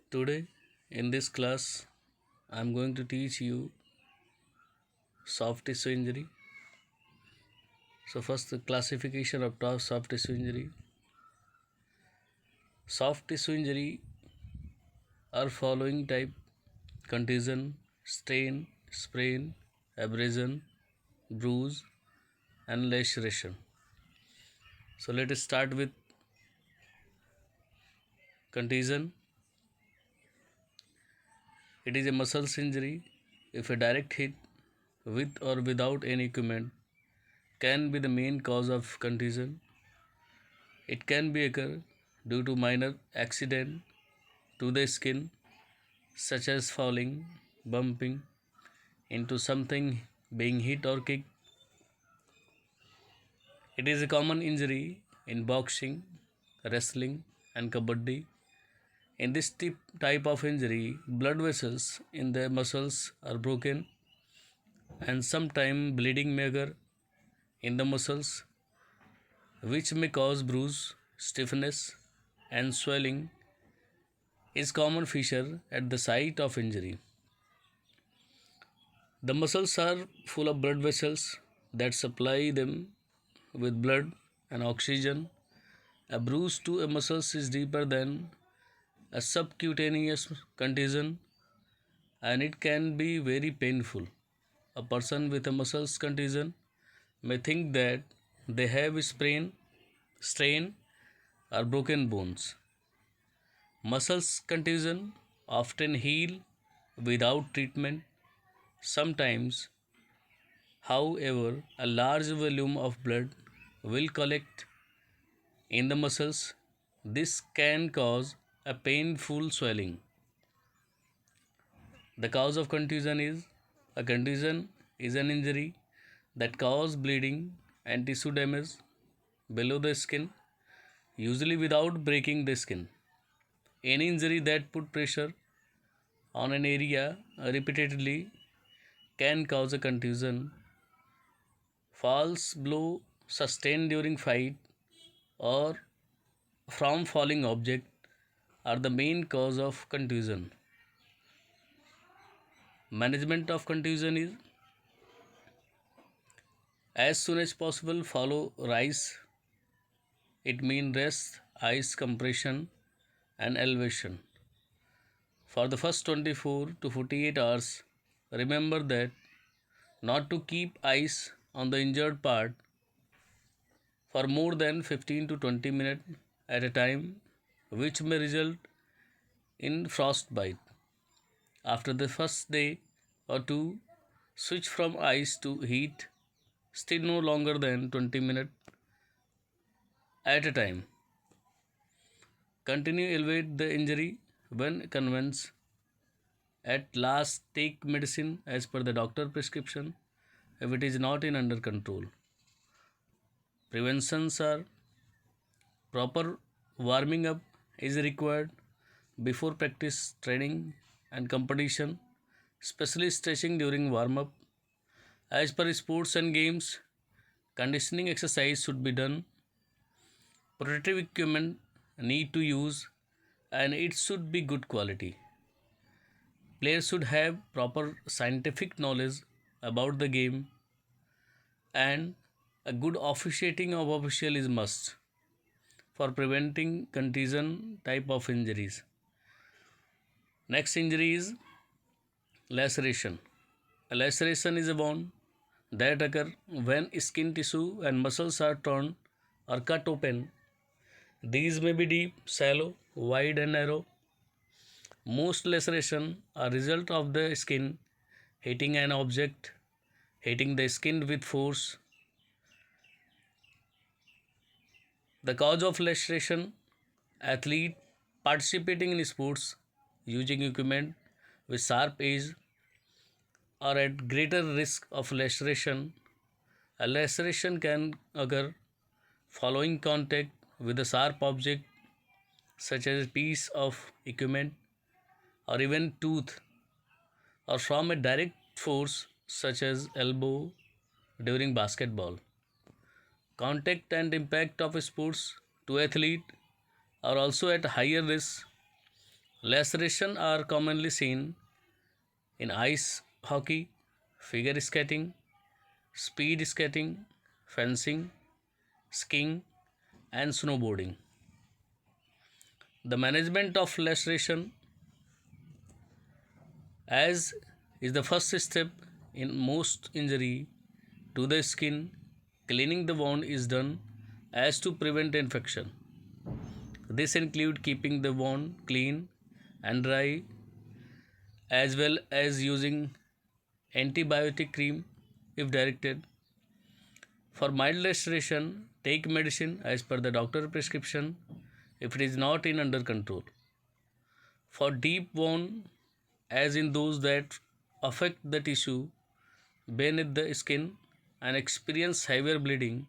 Today, in this class, I am going to teach you soft tissue injury. So, first, the classification of soft tissue injury. Soft tissue injury are following type: contusion, strain, sprain, abrasion, bruise, and laceration. So, let us start with contusion. It is a muscles injury if a direct hit with or without any equipment can be the main cause of contusion. It can be occur due to minor accident to the skin, such as falling, bumping into something, being hit or kicked. It is a common injury in boxing, wrestling, and kabaddi. In this type of injury, blood vessels in the muscles are broken, and sometimes bleeding may occur in the muscles, which may cause bruise, stiffness, and swelling. Is common feature at the site of injury. The muscles are full of blood vessels that supply them with blood and oxygen. A bruise to a muscle is deeper than a subcutaneous contusion and it can be very painful. A person with a muscles contusion may think that they have sprain, strain, or broken bones. Muscles contusion often heal without treatment. Sometimes, however, a large volume of blood will collect in the muscles. This can cause a painful swelling. The cause of contusion is: a contusion is an injury that causes bleeding and tissue damage below the skin, usually without breaking the skin. Any injury that put pressure on an area repeatedly can cause a contusion. False blow sustained during fight or from falling object are the main cause of contusion. Management of contusion is: as soon as possible follow RICE. It means rest, ice compression, and elevation. For the first 24 to 48 hours, remember that not to keep ice on the injured part for more than 15 to 20 minutes at a time, which may result in frostbite. After the first day or two, switch from ice to heat, still no longer than 20 minutes at a time. Continue elevate the injury when convinced. At last, take medicine as per the doctor prescription if it is not in under control. Preventions are: proper warming up is required before practice, training, and competition, especially stretching during warm up. As per sports and games, conditioning exercise should be done. Protective equipment need to use and it should be good quality. Players should have proper scientific knowledge about the game and a good officiating of official is must for preventing contusion type of injuries. Next injury is laceration. A laceration is a wound that occur when skin tissue and muscles are torn or cut open. These may be deep, shallow, wide, and narrow. Most laceration are result of the skin hitting an object, hitting the skin with force. The cause of laceration: athlete participating in sports using equipment with sharp edge are at greater risk of laceration. A laceration can occur following contact with a sharp object such as a piece of equipment or even tooth, or from a direct force such as elbow during basketball. Contact and impact of sports to athlete are also at higher risk Lacerations are commonly seen in ice hockey, figure skating, speed skating, fencing, skiing, and snowboarding. The management of laceration as is the first step in most injury to the skin. Cleaning the wound is done as to prevent infection. This includes keeping the wound clean and dry as well as using antibiotic cream if directed. For mild laceration, take medicine as per the doctor prescription if it is not in under control. For deep wound, as in those that affect the tissue beneath the skin and experience heavier bleeding,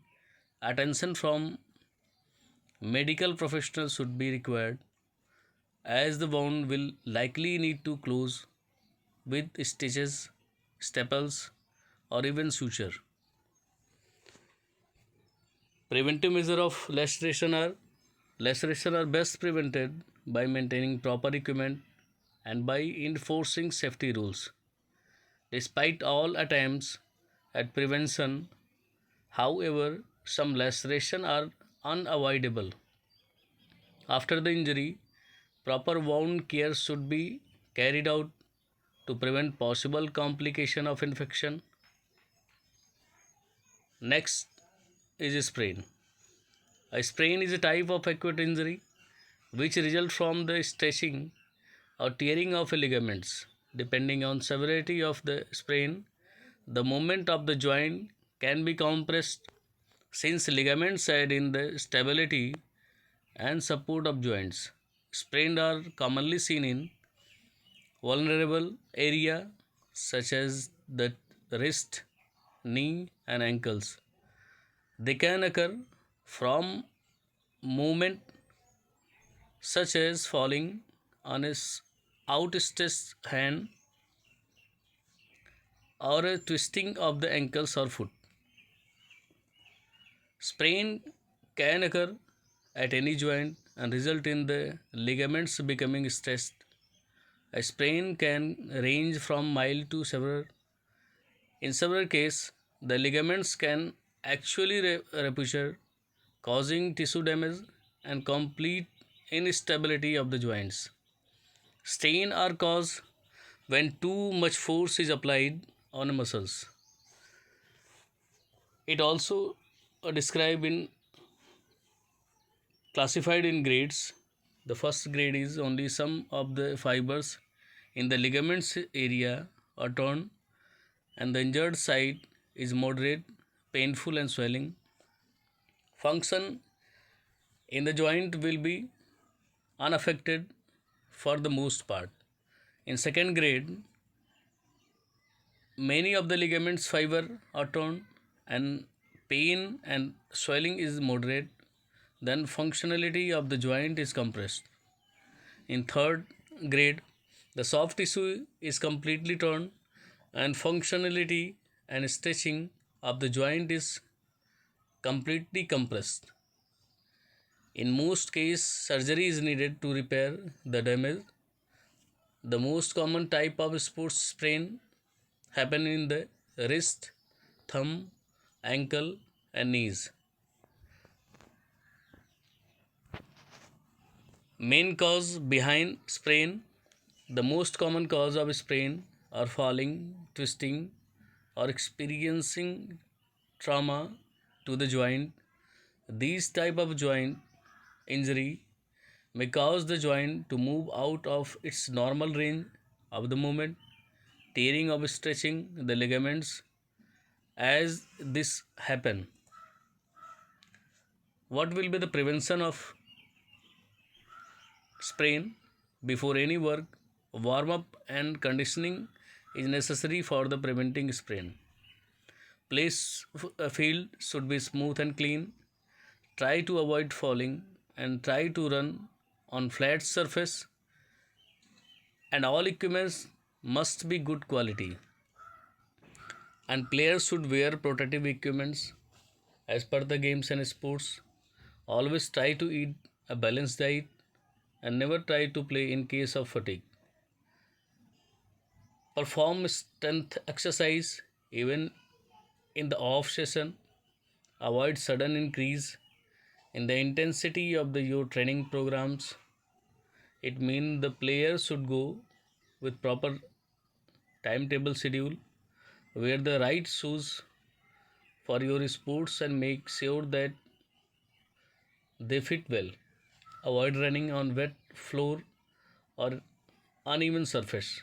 attention from medical professionals should be required as the wound will likely need to close with stitches, staples, or even suture. Preventive measures of laceration are best prevented by maintaining proper equipment and by enforcing safety rules. Despite all attempts at prevention, however, some lacerations are unavoidable. After the injury, proper wound care should be carried out to prevent possible complication of infection. Next is a sprain. A sprain is a type of acute injury which results from the stretching or tearing of ligaments. Depending on severity of the sprain, the movement of the joint can be compressed since ligaments aid in the stability and support of joints. Sprains are commonly seen in vulnerable area such as the wrist, knee and ankles. They can occur from movement such as falling on a outstretched hand or a twisting of the ankles or foot. Sprain can occur at any joint and result in the ligaments becoming stressed. A sprain can range from mild to severe. In several cases, the ligaments can actually rupture, causing tissue damage and complete instability of the joints. Strain are caused when too much force is applied on muscles. It also described in classified in grades. The first grade is only some of the fibers in the ligaments area are torn and the injured site is moderate, painful and swelling. Function in the joint will be unaffected for the most part. In second grade, many of the ligaments fiber are torn and pain and swelling is moderate, then functionality of the joint is compressed. In third grade, the soft tissue is completely torn and functionality and stretching of the joint is completely compressed. In most cases, surgery is needed to repair the damage. The most common type of sports sprain happen in the wrist, thumb, ankle and knees. Main cause behind sprain. The most common cause of sprain are falling, twisting or experiencing trauma to the joint. These type of joint injury may cause the joint to move out of its normal range of the movement, tearing or stretching the ligaments. As this happen, what will be the prevention of sprain? Before any work, warm up and conditioning is necessary for the preventing sprain. Field should be smooth and clean. Try to avoid falling and try to run on flat surface and all equipments must be good quality and players should wear protective equipments as per the games and sports. Always try to eat a balanced diet and never try to play in case of fatigue. Perform strength exercise even in the off session. Avoid sudden increase in the intensity of your training programs. It means the player should go with proper timetable schedule, wear the right shoes for your sports and make sure that they fit well. Avoid running on wet floor or uneven surface.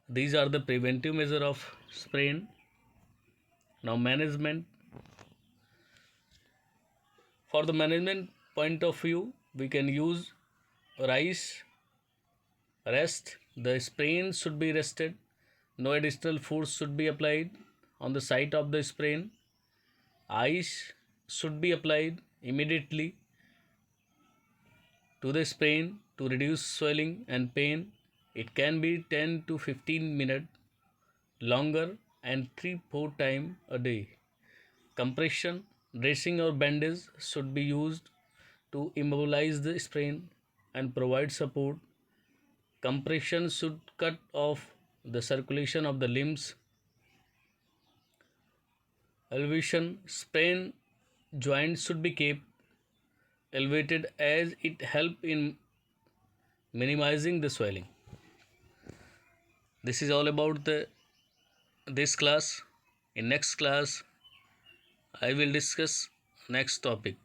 These are the preventive measure of sprain. Now management, for the management point of view, we can use rice rest. The sprain should be rested. No additional force should be applied on the site of the sprain. Ice should be applied immediately to the sprain to reduce swelling and pain. It can be 10 to 15 minutes longer and 3-4 times a day. Compression, dressing or bandage should be used to immobilize the sprain and provide support. Compression should cut off the circulation of the limbs. Elevation, sprain joints should be kept elevated as it helps in minimizing the swelling. This is all about this class. In next class, I will discuss next topic.